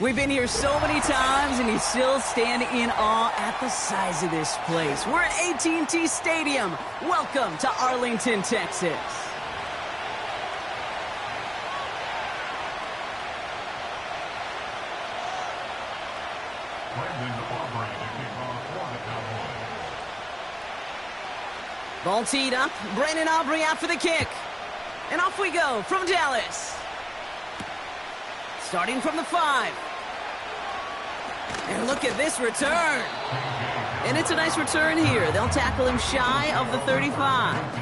We've been here so many times, and you still stand in awe at the size of this place. We're at AT&T Stadium. Welcome to Arlington, Texas. Ball teed up. Brandon Aubrey out for the kick. And off we go from Dallas. Starting from the 5. And look at this return. And it's a nice return here. They'll tackle him shy of the 35.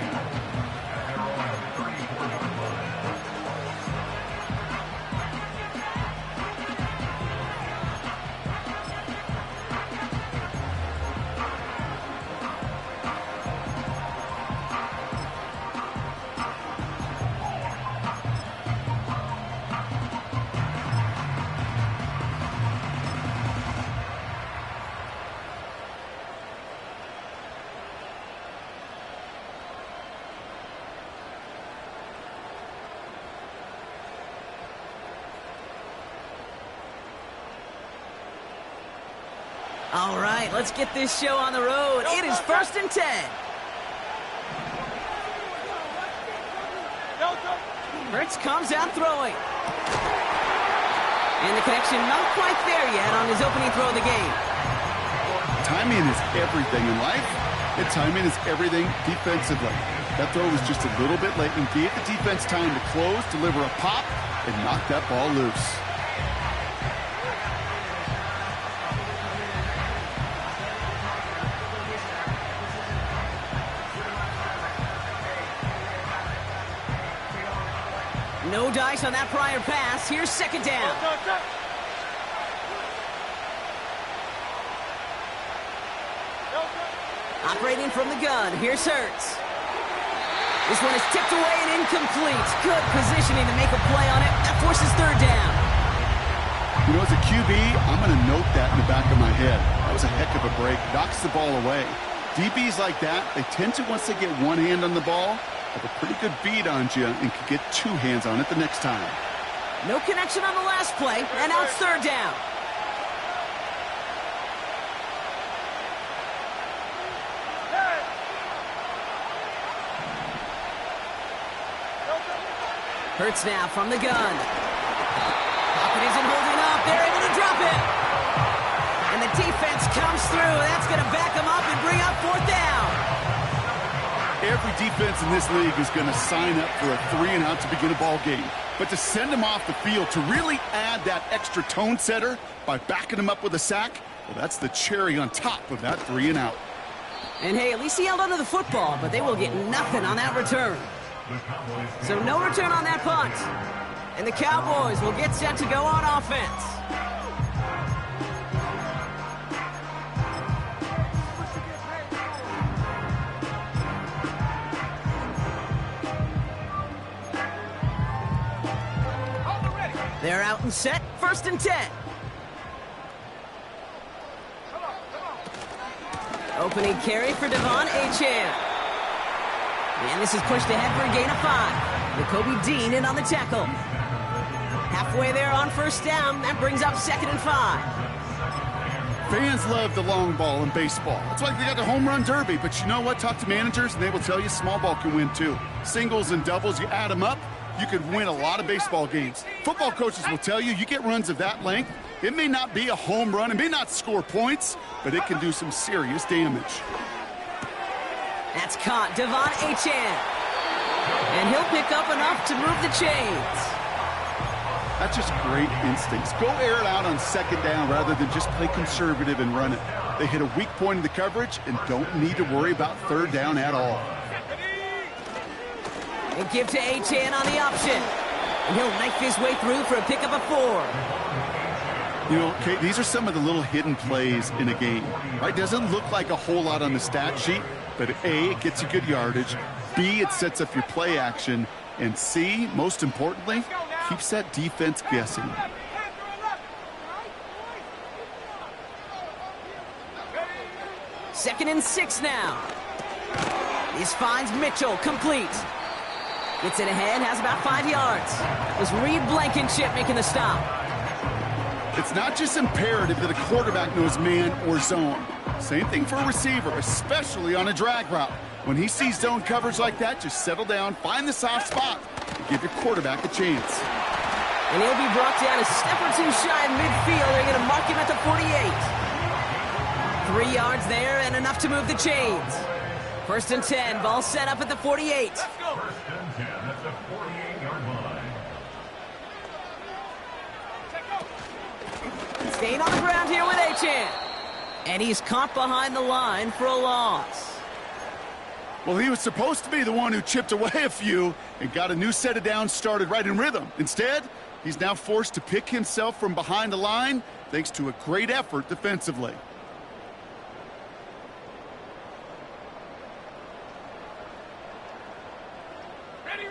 All right, let's get this show on the road. It is 1st and 10. Hurts comes out throwing. And the connection not quite there yet on his opening throw of the game. Timing is everything in life, and timing is everything defensively. That throw was just a little bit late and gave the defense time to close, deliver a pop, and knock that ball loose. No dice on that prior pass. Here's 2nd down. Operating from the gun. Here's Hurts. This one is tipped away and incomplete. Good positioning to make a play on it. That forces 3rd down. You know, as a QB, I'm going to note that in the back of my head. That was a heck of a break. Knocks the ball away. DBs like that, they tend to, once they get one hand on the ball, have a pretty good beat on you and can get 2 hands on it the next time. No connection on the last play, and now it's 3rd down. Hurts now from the gun. Pocket isn't holding up. They're able to drop it. And the defense comes through. That's going to back them up and bring up 4th down. Every defense in this league is going to sign up for a 3-and-out to begin a ball game. But to send them off the field, to really add that extra tone setter by backing them up with a sack, well, that's the cherry on top of that 3-and-out. And hey, at least he held onto the football, but they will get nothing on that return. So no return on that punt. And the Cowboys will get set to go on offense. They're out and set. 1st and 10. Opening carry for Devon Achane. And this is pushed ahead for a gain of 5. Nakobe Dean in on the tackle. Halfway there on 1st down. That brings up 2nd and 5. Fans love the long ball in baseball. It's like they got the home run derby. But you know what? Talk to managers, and they will tell you small ball can win too. Singles and doubles, you add them up, you could win a lot of baseball games. Football coaches will tell you get runs of that length. It may not be a home run. It may not score points, but it can do some serious damage. That's caught. Devon Achane. And he'll pick up enough to move the chains. That's just great instincts. Go air it out on 2nd down rather than just play conservative and run it. They hit a weak point in the coverage and don't need to worry about 3rd down at all. And give to Achane on the option. And he'll knife his way through for a pickup of 4. You know, Kate, these are some of the little hidden plays in a game. Right? Doesn't look like a whole lot on the stat sheet, but A, it gets you good yardage. B, it sets up your play action. And C, most importantly, keeps that defense guessing. Second and 6 now. This finds Mitchell, complete. Gets it ahead, has about 5 yards. It was Reed Blankenship making the stop. It's not just imperative that a quarterback knows man or zone. Same thing for a receiver, especially on a drag route. When he sees zone coverage like that, just settle down, find the soft spot, and give your quarterback a chance. And he'll be brought down a step or two shy of midfield. They're going to mark him at the 48. 3 yards there and enough to move the chains. 1st and 10, ball set up at the 48. Let's go. 1st and 10 at the 48-yard line. Staying on the ground here with Achane. And he's caught behind the line for a loss. Well, he was supposed to be the one who chipped away a few and got a new set of downs started right in rhythm. Instead, he's now forced to pick himself from behind the line thanks to a great effort defensively. Ready.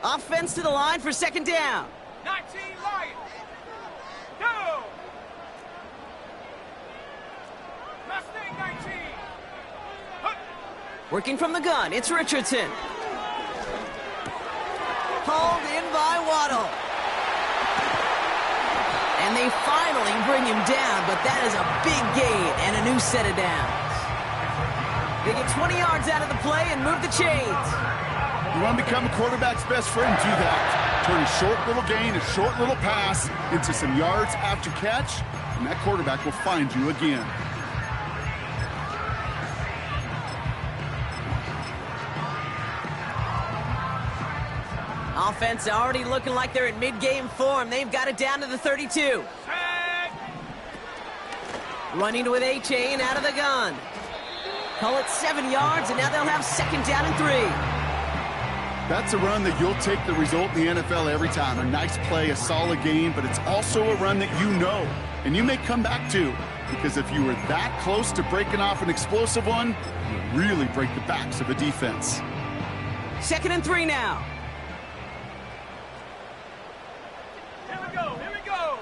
Offense to the line for 2nd down. 19 Lions. Go. Mustang 19. Working from the gun, it's Richardson. Hauled in by Waddle. And they finally bring him down, but that is a big gain and a new set of downs. They get 20 yards out of the play and move the chains. You want to become a quarterback's best friend, do that. Turn a short little gain, a short little pass into some yards after catch, and that quarterback will find you again. Offense already looking like they're in mid-game form. They've got it down to the 32. Running with Achane out of the gun. Call it 7 yards, and now they'll have 2nd down and 3. That's a run that you'll take the result in the NFL every time. A nice play, a solid gain, but it's also a run that you know, and you may come back to, because if you were that close to breaking off an explosive one, you really break the backs of a defense. 2nd and 3 now. Here we go.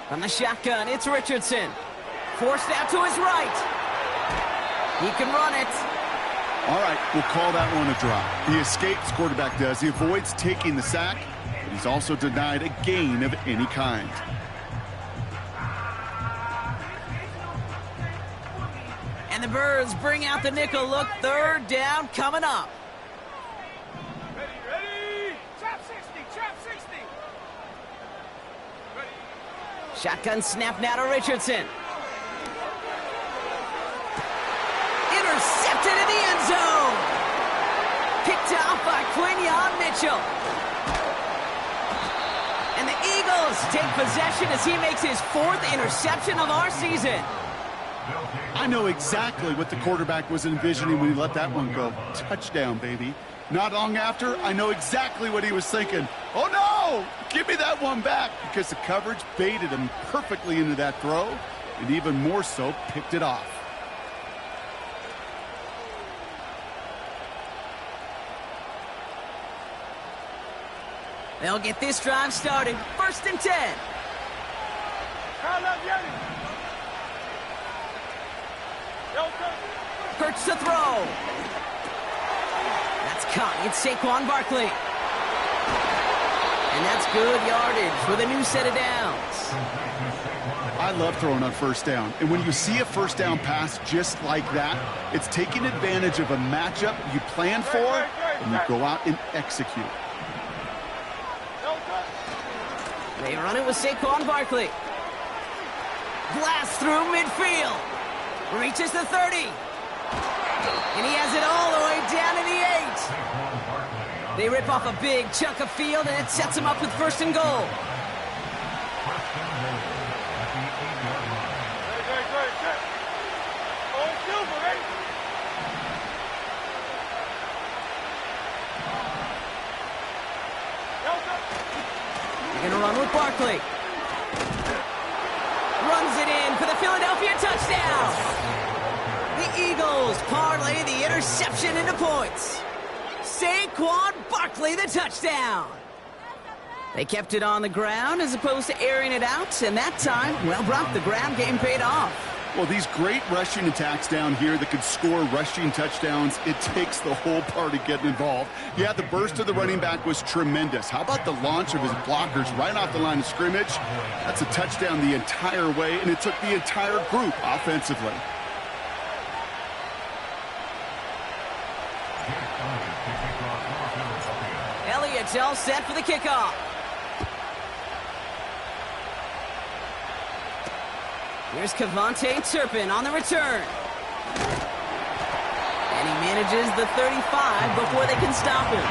From the shotgun, it's Richardson. Forced out to his right. He can run it. All right, we'll call that one a drop. He escapes, quarterback does. He avoids taking the sack, but he's also denied a gain of any kind. And the Birds bring out the nickel look. 3rd down coming up. Ready. Trap 60. Ready. Shotgun snap now to Richardson. Intercepted in the end zone. Picked off by Quinyon Mitchell. And the Eagles take possession as he makes his 4th interception of our season. I know exactly what the quarterback was envisioning when he let that one go. Touchdown, baby. Not long after, I know exactly what he was thinking. Oh, no! Give me that one back, because the coverage baited him perfectly into that throw, and even more so, picked it off. They'll get this drive started. 1st and 10. Hurts to throw. That's caught. It's Saquon Barkley. And that's good yardage with a new set of downs. I love throwing on 1st down. And when you see a 1st down pass just like that, it's taking advantage of a matchup you plan for, and you go out and execute. They run it with Saquon Barkley. Blast through midfield. Reaches the 30. And he has it all the way down to the 8. They rip off a big chunk of field, and it sets them up with 1st and goal. They're going to run with Barkley. Runs it in for the Philadelphia touchdown. The Eagles parlay the interception into points. Saquon Barkley, the touchdown. They kept it on the ground as opposed to airing it out, and that time, well, Brock, the ground game paid off. Well, these great rushing attacks down here that could score rushing touchdowns, it takes the whole party getting involved. Yeah, the burst of the running back was tremendous. How about the launch of his blockers right off the line of scrimmage? That's a touchdown the entire way, and it took the entire group offensively. Elliott's all set for the kickoff. Here's Kevontae Turpin on the return. And he manages the 35 before they can stop him.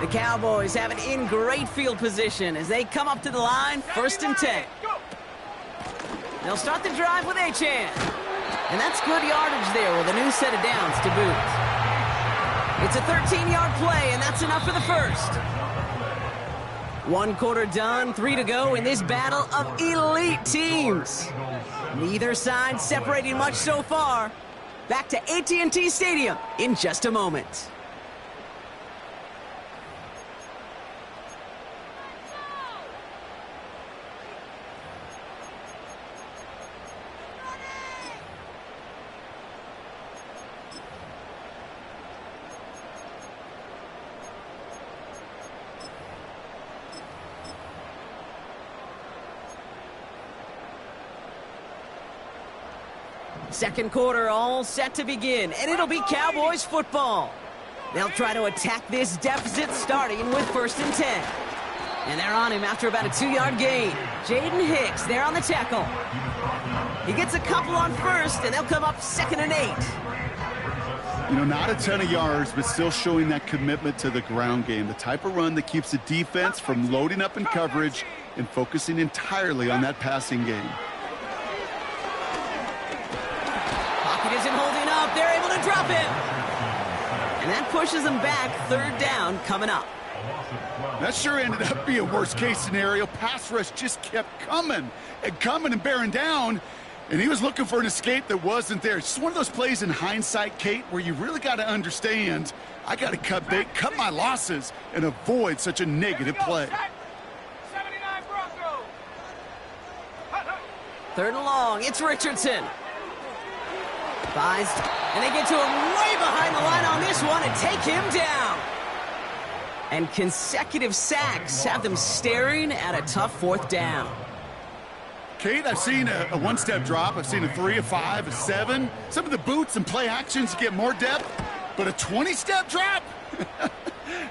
The Cowboys have it in great field position as they come up to the line, 1st and 10. They'll start the drive with Achane. And that's good yardage there with a new set of downs to boot. It's a 13-yard play, and that's enough for the first. 1 quarter done, 3 to go in this battle of elite teams. Neither side separating much so far. Back to AT&T Stadium in just a moment. Second quarter all set to begin, and it'll be Cowboys football. They'll try to attack this deficit starting with 1st and 10. And they're on him after about a 2-yard gain. Jaden Hicks there on the tackle. He gets a couple on 1st, and they'll come up 2nd and 8. You know, not a ton of yards, but still showing that commitment to the ground game. The type of run that keeps the defense from loading up in coverage and focusing entirely on that passing game. Isn't holding up. They're able to drop him. And that pushes them back. 3rd down coming up. That sure ended up being a worst-case scenario. Pass rush just kept coming and bearing down. And he was looking for an escape that wasn't there. It's just one of those plays in hindsight, Kate, where you really got to understand, I got to cut my losses and avoid such a negative play. 79 Broncos. 3rd and long. It's Richardson. And they get to him way behind the line on this one and take him down. And consecutive sacks have them staring at a tough 4th down. Kate, I've seen a 1-step drop. I've seen a 3, a 5, a 7. Some of the boots and play actions get more depth, but a 20-step drop?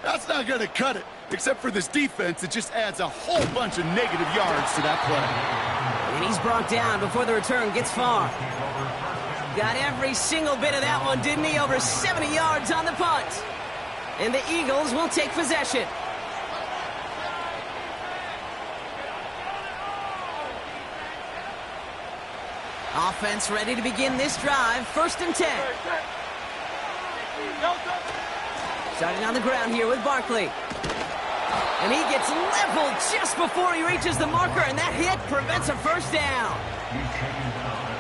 That's not going to cut it, except for this defense. It just adds a whole bunch of negative yards to that play. And he's brought down before the return gets far. Got every single bit of that one, didn't he? Over 70 yards on the punt. And the Eagles will take possession. Offense ready to begin this drive. 1st and 10. Starting on the ground here with Barkley. And he gets leveled just before he reaches the marker, and that hit prevents a 1st down.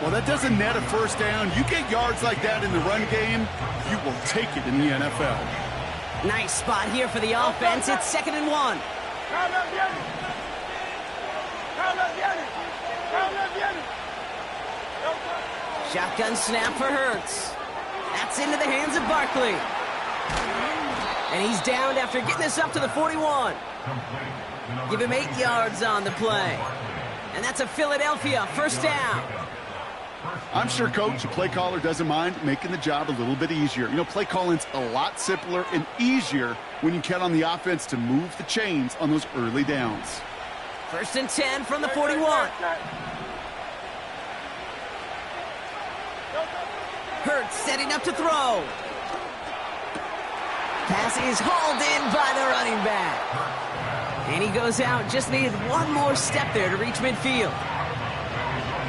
Well, that doesn't net a 1st down. You get yards like that in the run game, you will take it in the NFL. Nice spot here for the offense. It's 2nd and 1. Shotgun snap for Hurts. That's into the hands of Barkley. And he's downed after getting this up to the 41. Give him 8 yards on the play. And that's a Philadelphia 1st down. I'm sure, Coach, a play caller doesn't mind making the job a little bit easier. You know, play calling's a lot simpler and easier when you count on the offense to move the chains on those early downs. 1st and 10 from the 41. Hurts setting up to throw. Pass is hauled in by the running back. And he goes out, just needed one more step there to reach midfield.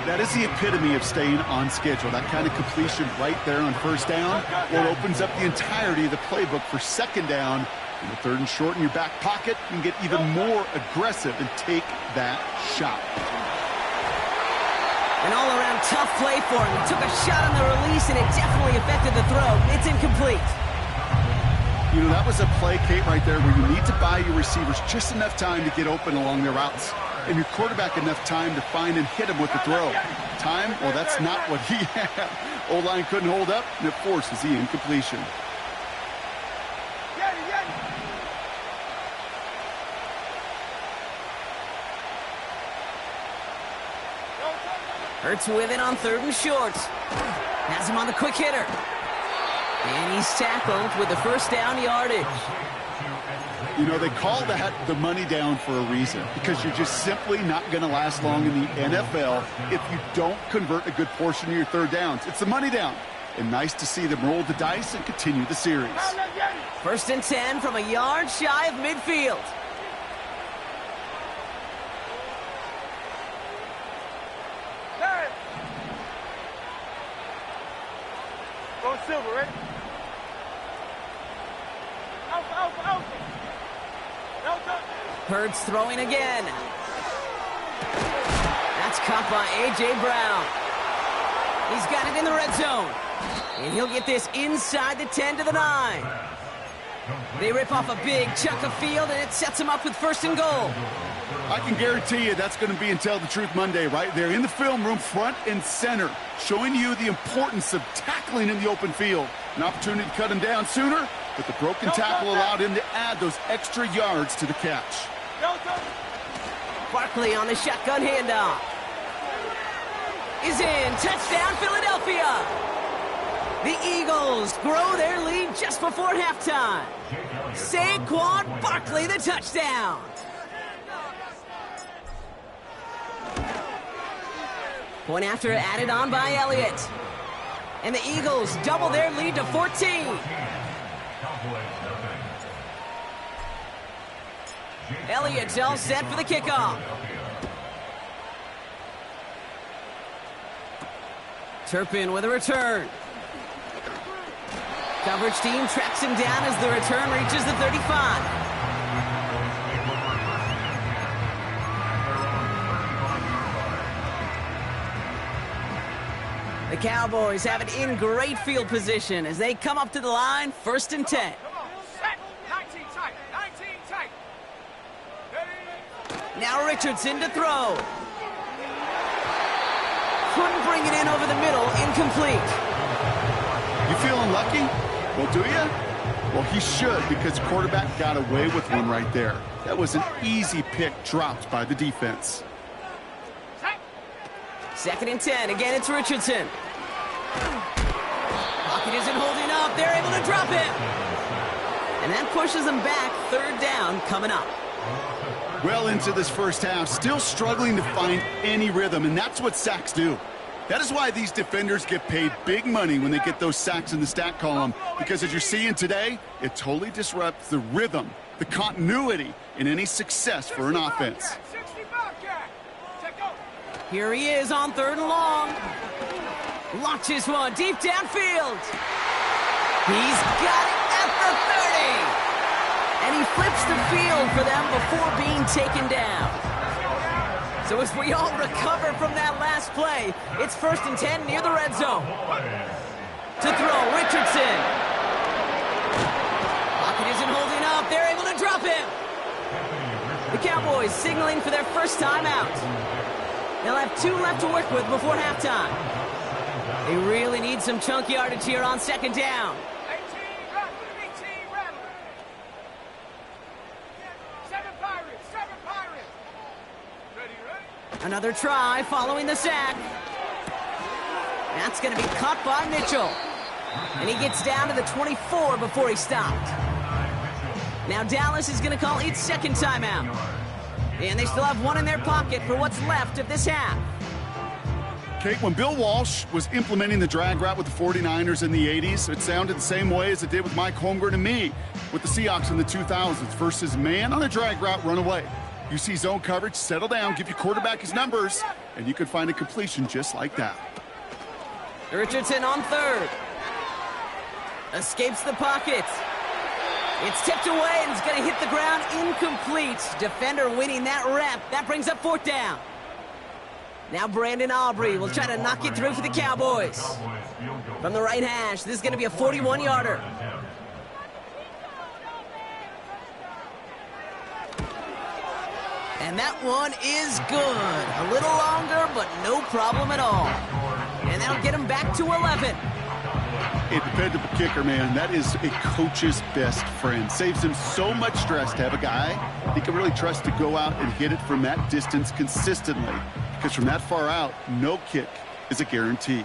That is the epitome of staying on schedule. That kind of completion right there on 1st down, or opens up the entirety of the playbook for 2nd down. In the 3rd and short in your back pocket, you can get even more aggressive and take that shot. An all-around tough play for him. He took a shot on the release, and it definitely affected the throw. It's incomplete. You know, that was a play, Kate, right there where you need to buy your receivers just enough time to get open along their routes. And your quarterback enough time to find and hit him with the throw. Time? Well, that's not what he had. O-line couldn't hold up, and it forces the incompletion. Hurts with it on 3rd and short. Has him on the quick hitter. And he's tackled with the first down yardage. You know, they call that the money down for a reason, because you're just simply not going to last long in the NFL if you don't convert a good portion of your 3rd downs. It's the money down. And nice to see them roll the dice and continue the series. 1st and 10 from a yard shy of midfield. Go Silver, ready? Out. Hurts throwing again. That's caught by A.J. Brown. He's got it in the red zone. And he'll get this inside the 10 to the 9. They rip off a big chunk of field, and it sets them up with 1st and goal. I can guarantee you that's going to be in Tell the Truth Monday right there in the film room, front and center, showing you the importance of tackling in the open field. An opportunity to cut him down sooner, but the broken tackle allowed him to add those extra yards to the catch. Barkley on the shotgun handoff. Is in. Touchdown, Philadelphia. The Eagles grow their lead just before halftime. Saquon Barkley, the touchdown. Point after added on by Elliott. And the Eagles double their lead to 14. Elliott's all set for the kickoff. Turpin with a return. Coverage team tracks him down as the return reaches the 35. The Cowboys have it in great field position as they come up to the line, 1st and 10. Set. 19 tight. 19 tight. Ready? Now Richardson to throw. Couldn't bring it in over the middle, incomplete. You feeling lucky? Well, do you? Well, he should, because quarterback got away with one right there. That was an easy pick dropped by the defense. 2nd and 10. Again, it's Richardson. Pocket isn't holding up. They're able to drop it. And that pushes them back. 3rd down coming up. Well into this first half, still struggling to find any rhythm, and that's what sacks do. That is why these defenders get paid big money when they get those sacks in the stat column, because as you're seeing today, it totally disrupts the rhythm, the continuity in any success for an offense. Here he is on 3rd and long. Launches one deep downfield. He's got it at the 30. And he flips the field for them before being taken down. So as we all recover from that last play, it's 1st and 10 near the red zone. To throw, Richardson. Pocket isn't holding up. They're able to drop him. The Cowboys signaling for their first timeout. They'll have 2 left to work with before halftime. They really need some chunk yardage here on 2nd down. 18 rattle. 7 Pirates. Ready? Another try following the sack. That's going to be caught by Mitchell. And he gets down to the 24 before he stopped. Now Dallas is going to call its 2nd timeout. And they still have 1 in their pocket for what's left of this half. Kate, when Bill Walsh was implementing the drag route with the 49ers in the 80s, it sounded the same way as it did with Mike Holmgren and me with the Seahawks in the 2000s versus man on a drag route, run away. You see zone coverage, settle down, give your quarterback his numbers, and you can find a completion just like that. Richardson on 3rd. Escapes the pocket. It's tipped away and it's going to hit the ground incomplete. Defender winning that rep. That brings up 4th down. Now Brandon Aubrey will try to knock it through for the Cowboys. From the right hash, this is going to be a 41-yarder. And that one is good. A little longer, but no problem at all. And that'll get him back to 11. A dependable kicker, man. That is a coach's best friend. Saves him so much stress to have a guy he can really trust to go out and hit it from that distance consistently. Because from that far out, no kick is a guarantee.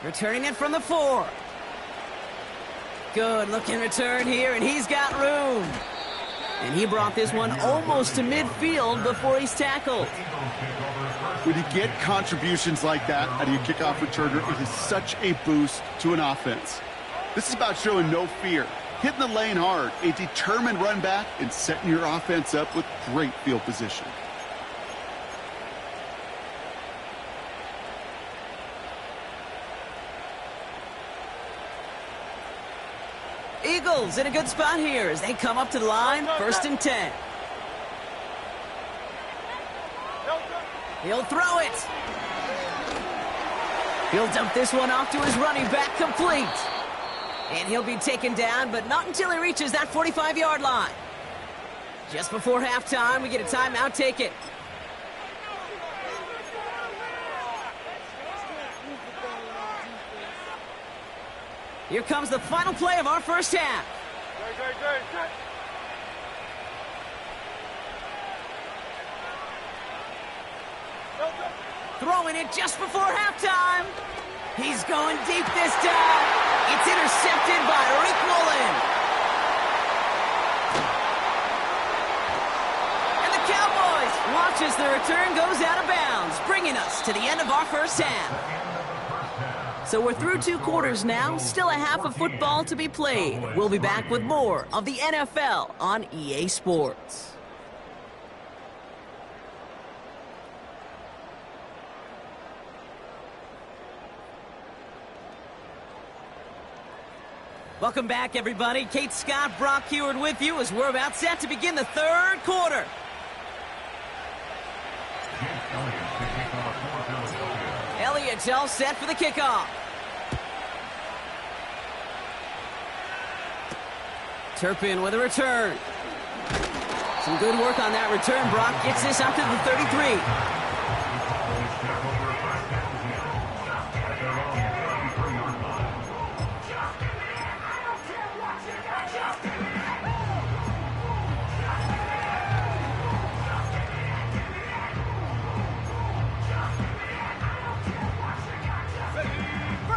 Returning it from the 4. Good looking return here, and he's got room. And he brought this one almost to midfield before he's tackled. When you get contributions like that out of your kickoff returner, it is such a boost to an offense. This is about showing no fear, hitting the lane hard, a determined run back, and setting your offense up with great field position. Eagles in a good spot here as they come up to the line, 1st and 10. He'll throw it. He'll dump this one off to his running back, complete. And he'll be taken down, but not until he reaches that 45-yard line. Just before halftime, we get a timeout. Take it. Here comes the final play of our first half. Throwing it just before halftime. He's going deep this time. It's intercepted by Rick Mullen. And the Cowboys watch as the return goes out of bounds, bringing us to the end of our first half. So we're through 2 quarters now, still a half of football to be played. We'll be back with more of the NFL on EA Sports. Welcome back, everybody. Kate Scott, Brock Heward with you as we're about set to begin the 3rd quarter. Elliott's all set for the kickoff. Turpin with a return. Some good work on that return. Brock gets this out to the 33.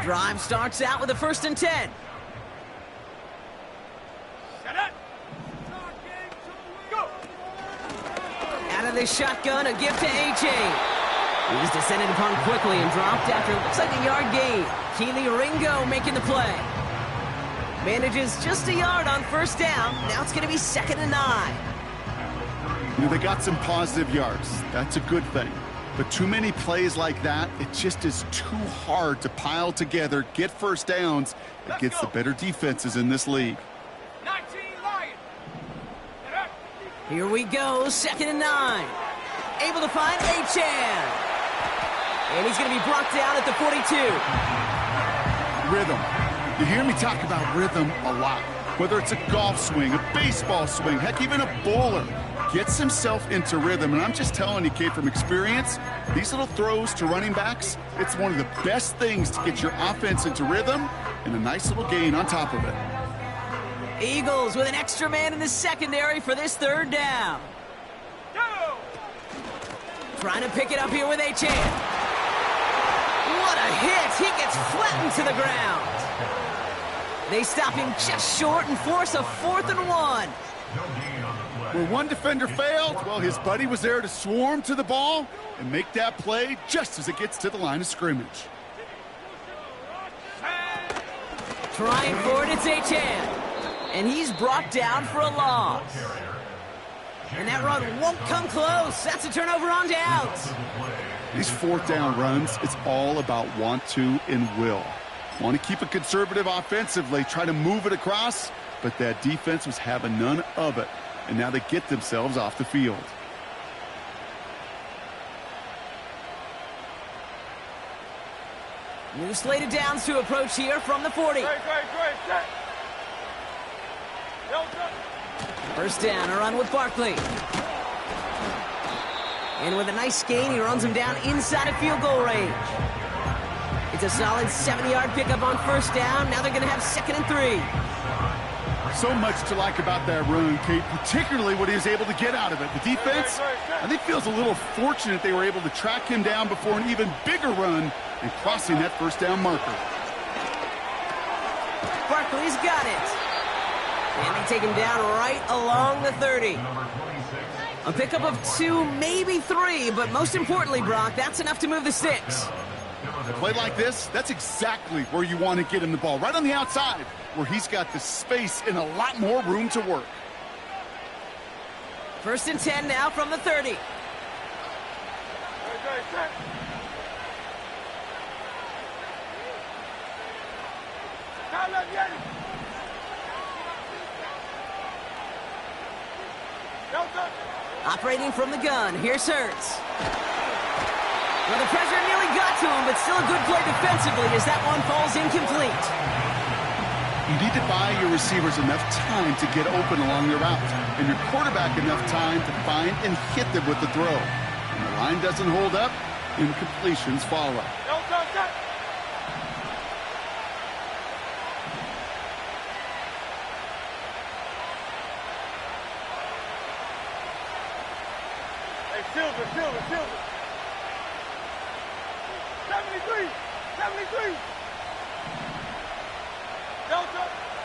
Drive starts out with a 1st and 10. Out of this shotgun, a give to A.J. He was descended upon quickly and dropped after looks like a yard gain. Keely Ringo making the play. Manages just a yard on 1st down. Now it's going to be 2nd and 9. You know, they got some positive yards. That's a good thing. But too many plays like that, it just is too hard to pile together, get 1st downs against the better defenses in this league. 19 Lions. Here we go, 2nd and 9. Able to find Achane. And he's going to be brought down at the 42. Rhythm. You hear me talk about rhythm a lot. Whether it's a golf swing, a baseball swing, heck, even a bowler. Gets himself into rhythm, and I'm just telling you, Kate, from experience, these little throws to running backs, it's one of the best things to get your offense into rhythm and a nice little gain on top of it. Eagles with an extra man in the secondary for this 3rd down. Go! Trying to pick it up here with Achane. What a hit! He gets flattened to the ground. They stop him just short and force a 4th and 1. Where one defender failed, well, his buddy was there to swarm to the ball and make that play just as it gets to the line of scrimmage. Trying for it, it's Achane. And he's brought down for a loss. And that run won't come close. That's a turnover on downs. These 4th down runs, it's all about want to and will. Want to keep it conservative offensively, try to move it across, but that defense was having none of it. And now they get themselves off the field. New slated downs to approach here from the 40. First down, a run with Barkley. And with a nice gain, he runs him down inside of field goal range. It's a solid 70-yard pickup on first down. Now they're going to have 2nd and 3. So much to like about that run, Kate, particularly what he was able to get out of it. The defense, I think, feels a little fortunate they were able to track him down before an even bigger run and crossing that first down marker. Barkley's got it. And they take him down right along the 30. A pickup of 2, maybe 3, but most importantly, Brock, that's enough to move the sticks. A play like this, that's exactly where you want to get him the ball, right on the outside, where he's got the space and a lot more room to work. 1st and 10 now from the 30. Operating from the gun, here's Hurts. Well, the pressure nearly got to him, but still a good play defensively as that one falls incomplete. You need to buy your receivers enough time to get open along their route, and your quarterback enough time to find and hit them with the throw. When the line doesn't hold up, incompletions follow. Silver. 73. Delta.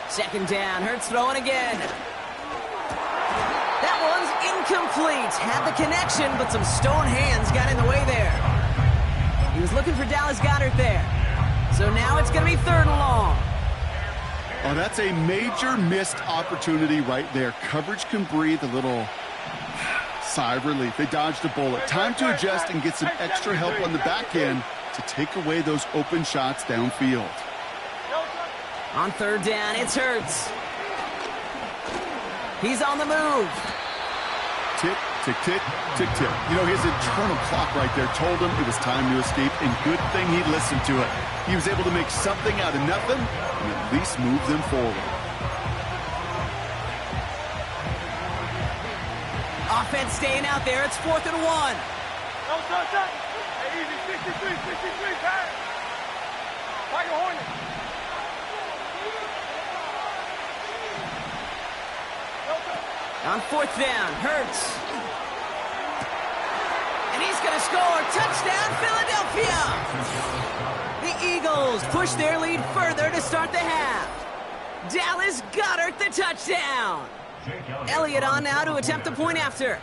2nd down, Hurts throwing again. That one's incomplete. Had the connection, but some stone hands got in the way there. He was looking for Dallas Goedert there. So now it's going to be 3rd and long. Oh, that's a major missed opportunity right there. Coverage can breathe a little sigh of relief. They dodged a bullet. Time to adjust and get some extra help on the back end to take away those open shots downfield. On 3rd down, it's Hurts. He's on the move. Tick, tick, tick, tick, tick. You know, his internal clock right there told him it was time to escape, and good thing he listened to it. He was able to make something out of nothing and at least move them forward. Offense staying out there. It's 4th and 1. Hey, easy, 63, pass. Tiger Hornet. On 4th down, Hurts. And he's going to score. Touchdown, Philadelphia. The Eagles push their lead further to start the half. Dallas Goedert the touchdown. Elliott on now to attempt the point after.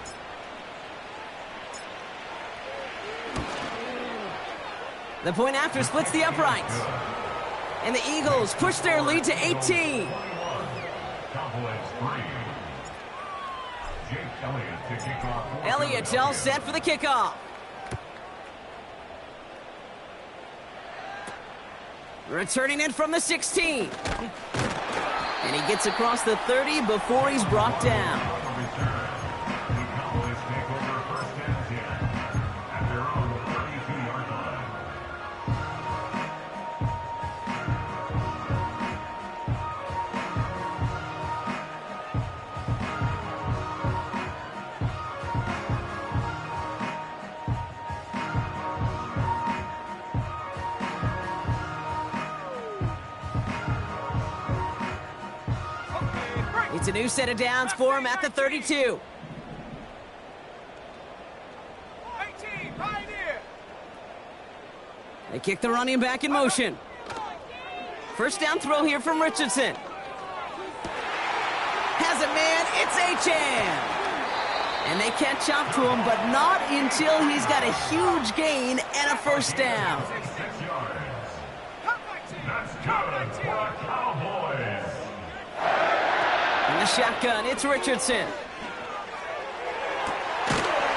The point after splits the uprights. And the Eagles push their lead to 18. Elliott all set for the kickoff. Returning it from the 16. And he gets across the 30 before he's brought down. It's a new set of downs for him at the 32. 18, Pioneer. They kick the running back in motion. First down throw here from Richardson. Has a man, it's Achane. And they catch up to him, but not until he's got a huge gain and a first down. In the shotgun, it's Richardson.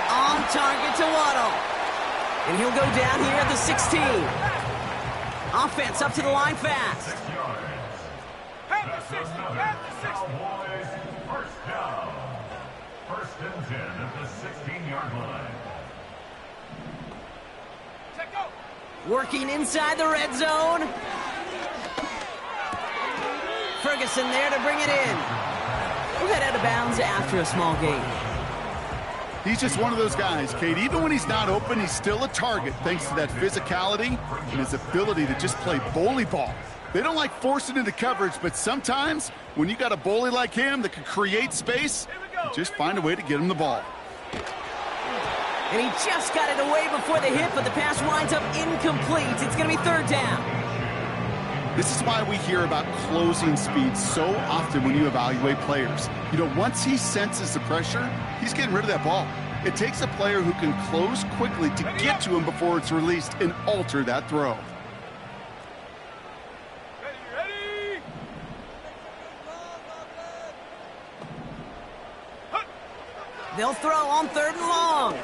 On target to Waddle. And he'll go down here at the 16. Offense up to the line fast. Have the 60, have the 60. First down. 1st and 10 at the 16-yard line. Check out. Working inside the red zone. Ferguson there to bring it in. We'll head out of bounds after a small gain. He's just one of those guys, Kate. Even when he's not open, he's still a target thanks to that physicality and his ability to just play bully ball. They don't like forcing into coverage, but sometimes when you got a bully like him that can create space, you just find a way to get him the ball. And he just got it away before the hit, but the pass winds up incomplete. It's going to be third down. This is why we hear about closing speed so often when you evaluate players. You know, once he senses the pressure, he's getting rid of that ball. It takes a player who can close quickly to get to him before it's released and alter that throw. Ready? They'll throw on third and long.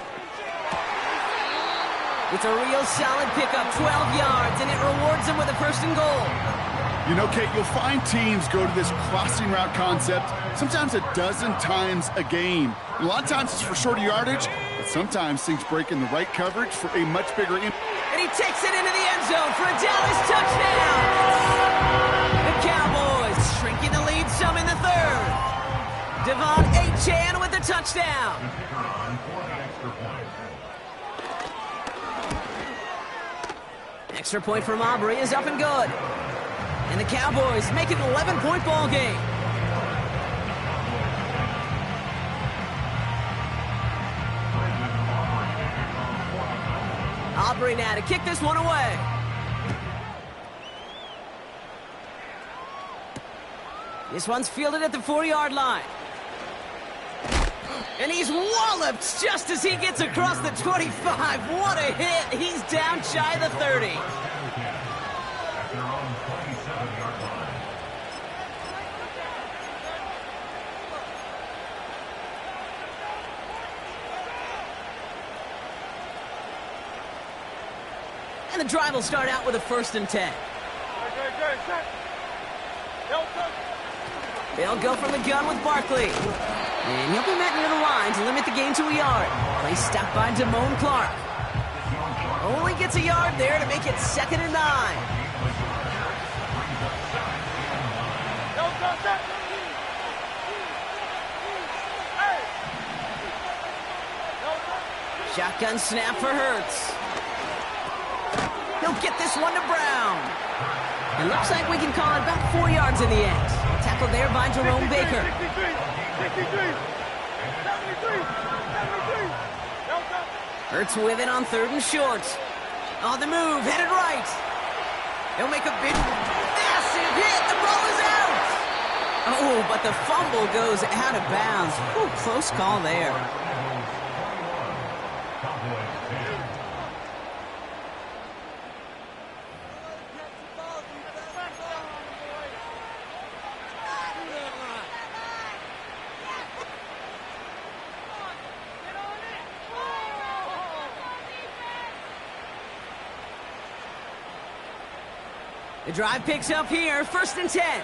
It's a real solid pickup, 12 yards, and it rewards them with a first and goal. You know, Kate, you'll find teams go to this crossing route concept sometimes a dozen times a game. And a lot of times it's for shorter yardage, but sometimes things break in the right coverage for a much bigger impact. And he takes it into the end zone for a Dallas touchdown. The Cowboys shrinking the lead some in the third. Devon Achane with the touchdown. Extra point from Aubrey is up and good. And the Cowboys make it an 11-point ball game. Aubrey now to kick this one away. This one's fielded at the 4-yard line. And he's walloped just as he gets across the 25. What a hit. He's down shy of the 30. And the drive will start out with a 1st and 10. They'll go from the gun with Barkley. And he'll be met near the line to limit the gain to a yard. Play stopped by Damone Clark. Only gets a yard there to make it 2nd and 9. Shotgun snap for Hurts. He'll get this one to Brown. It looks like we can call it about 4 yards in the end. Tackled there by Jerome Baker. 63, 73. Hurts with it on 3rd and short. On the move, headed right. They'll make a big, massive hit. The ball is out. Oh, but the fumble goes out of bounds. Ooh, close call there. The drive picks up here, 1st and 10.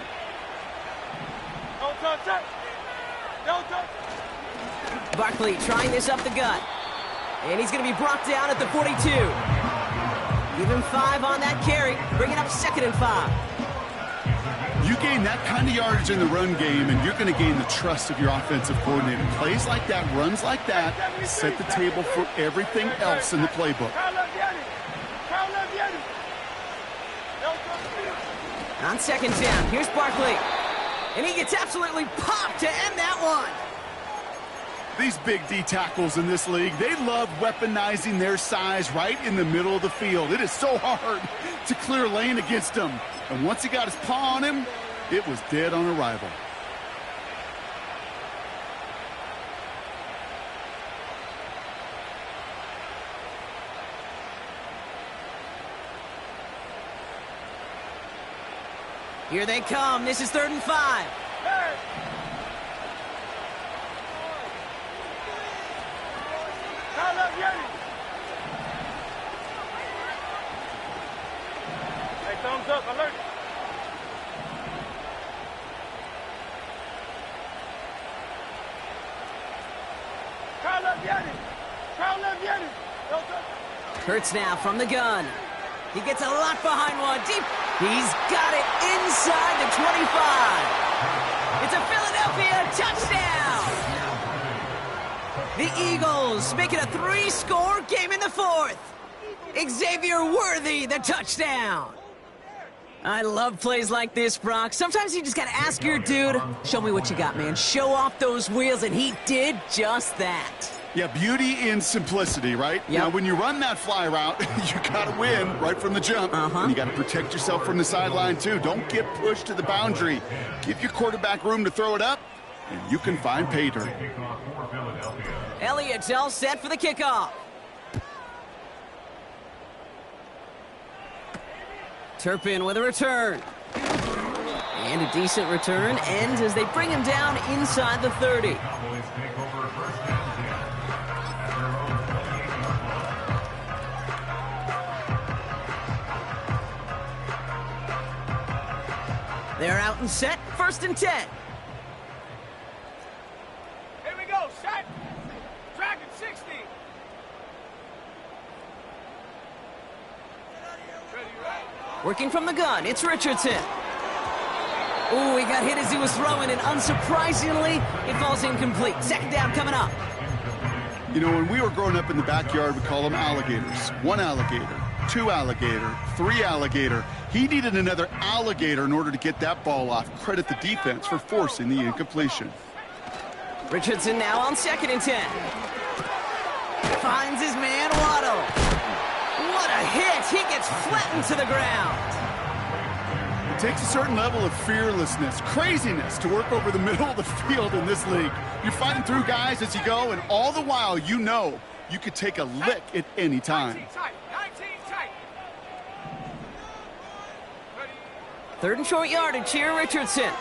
Barkley trying this up the gut. And he's going to be brought down at the 42. Give him 5 on that carry, bring it up 2nd and 5. You gain that kind of yardage in the run game, and you're going to gain the trust of your offensive coordinator. Plays like that, runs like that, set the table for everything else in the playbook. On 2nd down, here's Barkley. And he gets absolutely popped to end that one. These big D tackles in this league, they love weaponizing their size right in the middle of the field. It is so hard to clear lane against them. And once he got his paw on him, it was dead on arrival. Here they come. This is 3rd and 5. Hey, thumbs up, alert. Hurts now from the gun. He gets a lot behind one. Deep. He's got it inside the 25. It's a Philadelphia touchdown. The Eagles make it a 3-score game in the fourth. Xavier Worthy, the touchdown. I love plays like this, Brock. Sometimes you just got to ask your dude, show me what you got, man. Show off those wheels, and he did just that. Yeah, beauty in simplicity, right? Yep. Now, when you run that fly route, you got to win right from the jump. And you got to protect yourself from the sideline, too. Don't get pushed to the boundary. Give your quarterback room to throw it up, and you can find pay dirt. Elliott's all set for the kickoff. Turpin with a return. And a decent return ends as they bring him down inside the 30. They're out and set, 1st and 10. Here we go, set. Dragon 60. Working from the gun, it's Richardson. Ooh, he got hit as he was throwing, and unsurprisingly, it falls incomplete. 2nd down coming up. You know, when we were growing up in the backyard, we call them alligators. 1 alligator, 2 alligator, 3 alligator. He needed another alligator in order to get that ball off. Credit the defense for forcing the incompletion. Richardson now on 2nd and 10. Finds his man, Waddle. What a hit! He gets flattened to the ground. It takes a certain level of fearlessness, craziness to work over the middle of the field in this league. You're fighting through guys as you go, and all the while you know you could take a lick at any time. 19 tight. 19 tight. 3rd and short yardage here, Richardson.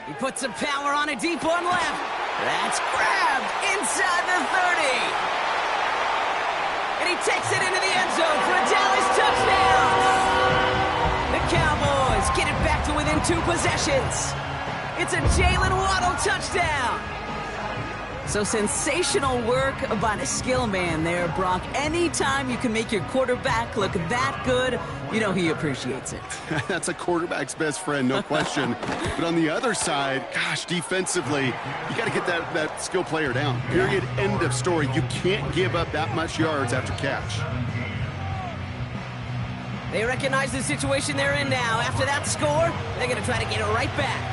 He puts some power on a deep one left. That's grabbed inside the 30. And he takes it into the end zone for a Dallas touchdown. The Cowboys get it back to within 2 possessions. It's a Jalen Waddle touchdown. So sensational work by the skill man there, Brock. Anytime you can make your quarterback look that good, you know he appreciates it. That's a quarterback's best friend, no question. But on the other side, gosh, defensively, you got to get that skill player down. Period, end of story. You can't give up that much yards after catch. They recognize the situation they're in now. After that score, they're going to try to get it right back.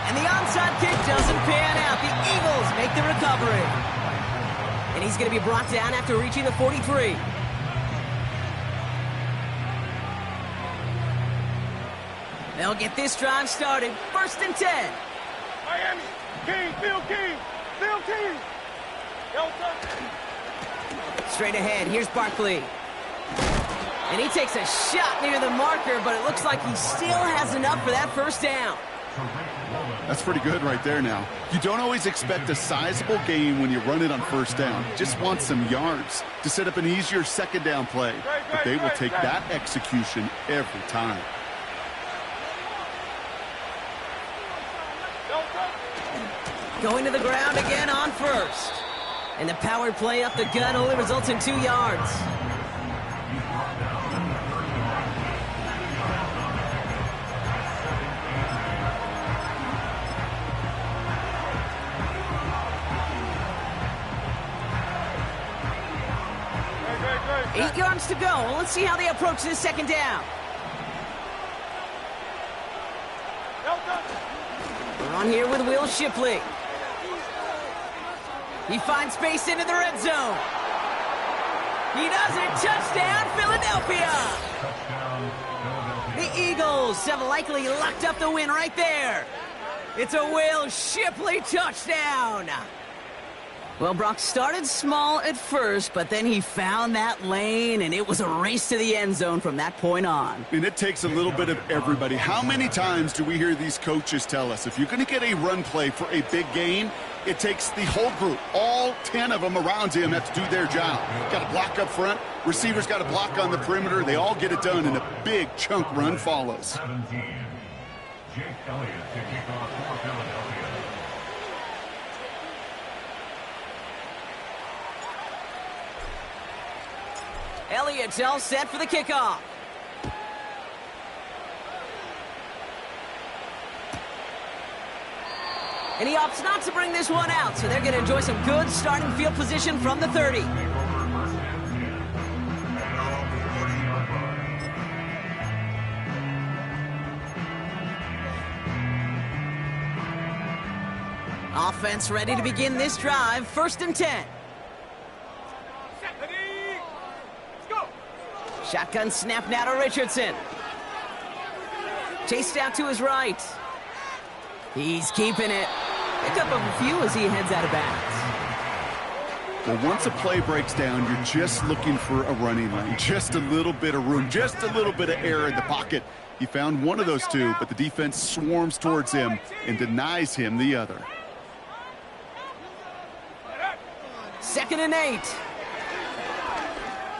And the onside kick doesn't pan out. The Eagles make the recovery. And he's going to be brought down after reaching the 43. They'll get this drive started. 1st and 10. Miami. King. Phil King. Phil King. Delta. Straight ahead, here's Barkley. And he takes a shot near the marker, but it looks like he still has enough for that 1st down. That's pretty good right there now. You don't always expect a sizable gain when you run it on 1st down. Just want some yards to set up an easier 2nd down play. But they will take that execution every time. Going to the ground again on 1st. And the power play up the gut only results in 2 yards. Great. 8 yards to go. Let's see how they approach this 2nd down. Delta. We're on here with Will Shipley. He finds space into the red zone. He does it. Touchdown, Philadelphia. The Eagles have likely locked up the win right there. It's a Will Shipley touchdown. Well, Brock started small at first, but then he found that lane, and it was a race to the end zone from that point on. And it takes a little bit of everybody. How many times do we hear these coaches tell us, if you're going to get a run play for a big gain, it takes the whole group, all 10 of them around him have to do their job. Got to block up front. Receivers got to block on the perimeter. They all get it done, and a big chunk run follows. 17. Jake Elliott to kick off for Philadelphia. Elliott's all set for the kickoff. And he opts not to bring this one out, so they're going to enjoy some good starting field position from the 30. Offense ready to begin this drive. 1st and 10. Let's go. Shotgun snap now to Richardson. Chased out to his right. He's keeping it. Pick up a few as he heads out of bounds. Well, once a play breaks down, you're just looking for a running lane. Just a little bit of room, just a little bit of air in the pocket. He found one of those two, but the defense swarms towards him and denies him the other. 2nd and 8.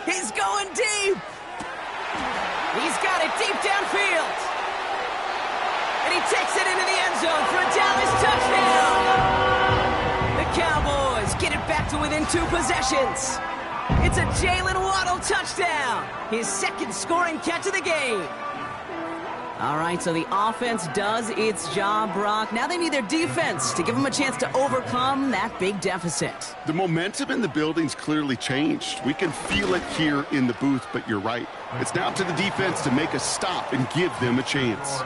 He's going deep. He's got it deep downfield. And he takes it into the end zone for a Dallas touchdown. The Cowboys get it back to within 2 possessions. It's a Jalen Waddle touchdown. His 2nd scoring catch of the game. All right, so the offense does its job, Brock. Now they need their defense to give them a chance to overcome that big deficit. The momentum in the building's clearly changed. We can feel it here in the booth, but you're right. It's now to the defense to make a stop and give them a chance.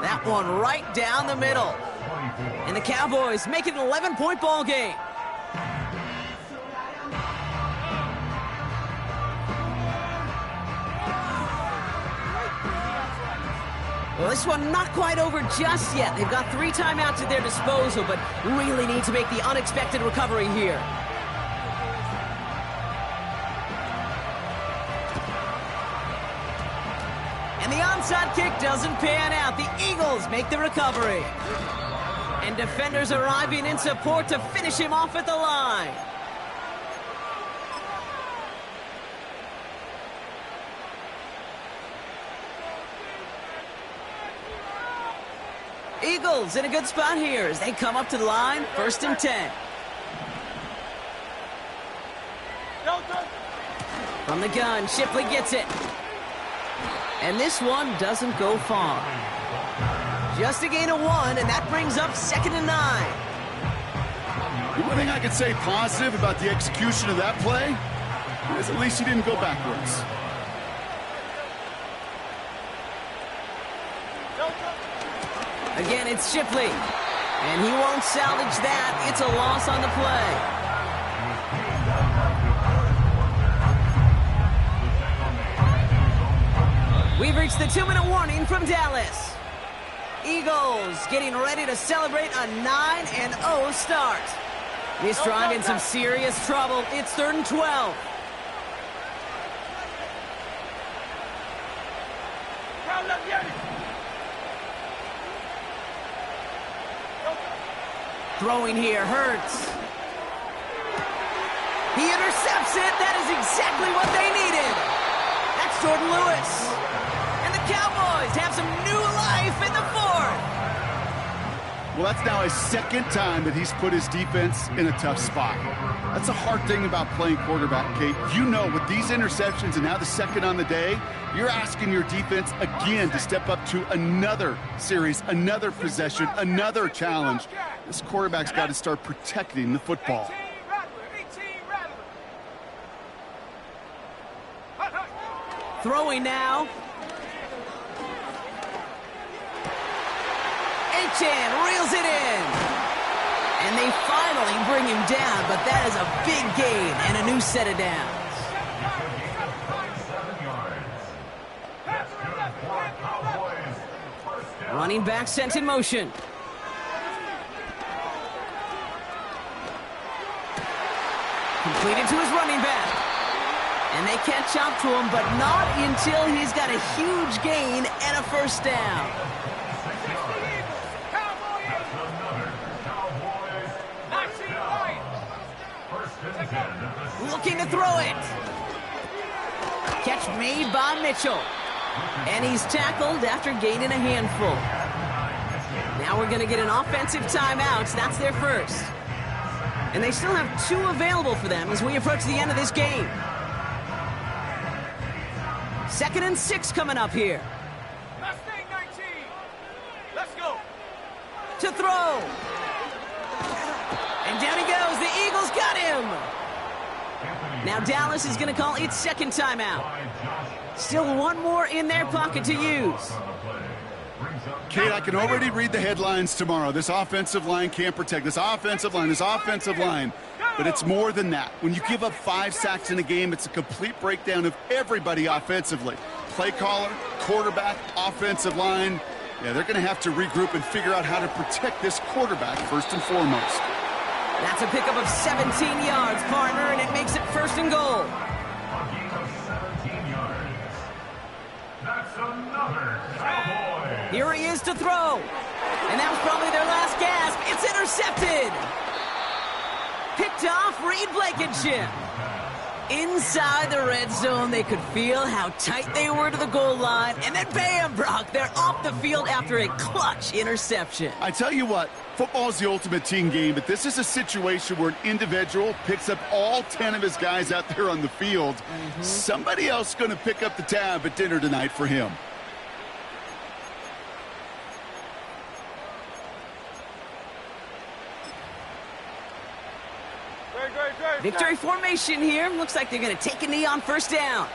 That one right down the middle. And the Cowboys make it an 11-point ball game. Well, this one not quite over just yet. They've got 3 timeouts at their disposal, but really need to make the unexpected recovery here. And the onside kick doesn't pan out. The Eagles make the recovery. And defenders arriving in support to finish him off at the line. Eagles in a good spot here as they come up to the line. 1st and 10. From the gun, Shipley gets it. And this one doesn't go far. Just a gain of 1, and that brings up 2nd and 9. The one thing I could say positive about the execution of that play is at least he didn't go backwards. Again, it's Shipley. And he won't salvage that. It's a loss on the play. We've reached the 2-minute warning from Dallas. Eagles getting ready to celebrate a 9-0 start. This drive in some serious trouble. It's 3rd and 12. Throwing here hurts. He intercepts it. That is exactly what they needed. That's Jordan Lewis. And the Cowboys have some new life in the 4th. Well, that's now his 2nd time that he's put his defense in a tough spot. That's a hard thing about playing quarterback, Kate. You know, with these interceptions and now the 2nd on the day, you're asking your defense again to step up to another series, another possession, another challenge. This quarterback's got to start protecting the football. Throwing now. Achane reels it in. And they finally bring him down, but that is a big gain and a new set of downs. Running back sent in motion. Completed to his running back. And they catch up to him, but not until he's got a huge gain and a 1st down. Looking to throw it. Catch made by Mitchell. And he's tackled after gaining a handful. Now we're going to get an offensive timeout. That's their 1st. And they still have 2 available for them as we approach the end of this game. 2nd and 6 coming up here. Mustang 19. Let's go. To throw. And down he goes. The Eagles got him. Now Dallas is going to call its second timeout. Still one more in their pocket to use. Kate, I can already read the headlines tomorrow. This offensive line can't protect. This offensive line. But it's more than that. When you give up 5 sacks in a game, it's a complete breakdown of everybody offensively. Play caller, quarterback, offensive line. Yeah, they're going to have to regroup and figure out how to protect this quarterback first and foremost. That's a pickup of 17 yards, partner, and it makes it first and goal. A gain of 17 yards. That's another Cowboy. Here he is to throw. And that was probably their last gasp. It's intercepted. Picked off Reed Blankenship. Inside the red zone, they could feel how tight they were to the goal line. And then bam, Brock, they're off the field after a clutch interception. I tell you what, football is the ultimate team game, but this is a situation where an individual picks up all 10 of his guys out there on the field. Somebody else is going to pick up the tab at dinner tonight for him. Victory formation here. Looks like they're going to take a knee on first down.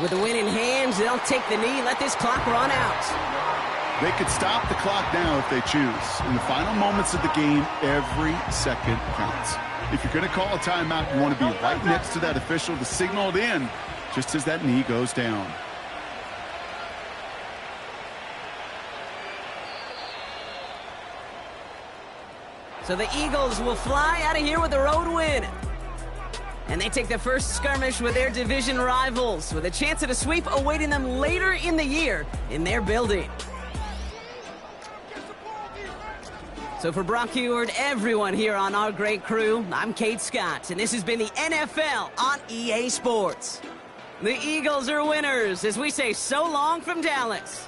With the win in hands, they'll take the knee, let this clock run out. They could stop the clock now if they choose. In the final moments of the game, every second counts. If you're going to call a timeout, you want to be right next to that official to signal it in just as that knee goes down. So the Eagles will fly out of here with a road win. And they take the first skirmish with their division rivals, with a chance at a sweep awaiting them later in the year in their building. So for Brock Huard, everyone here on our great crew, I'm Kate Scott, and this has been the NFL on EA Sports. The Eagles are winners as we say so long from Dallas.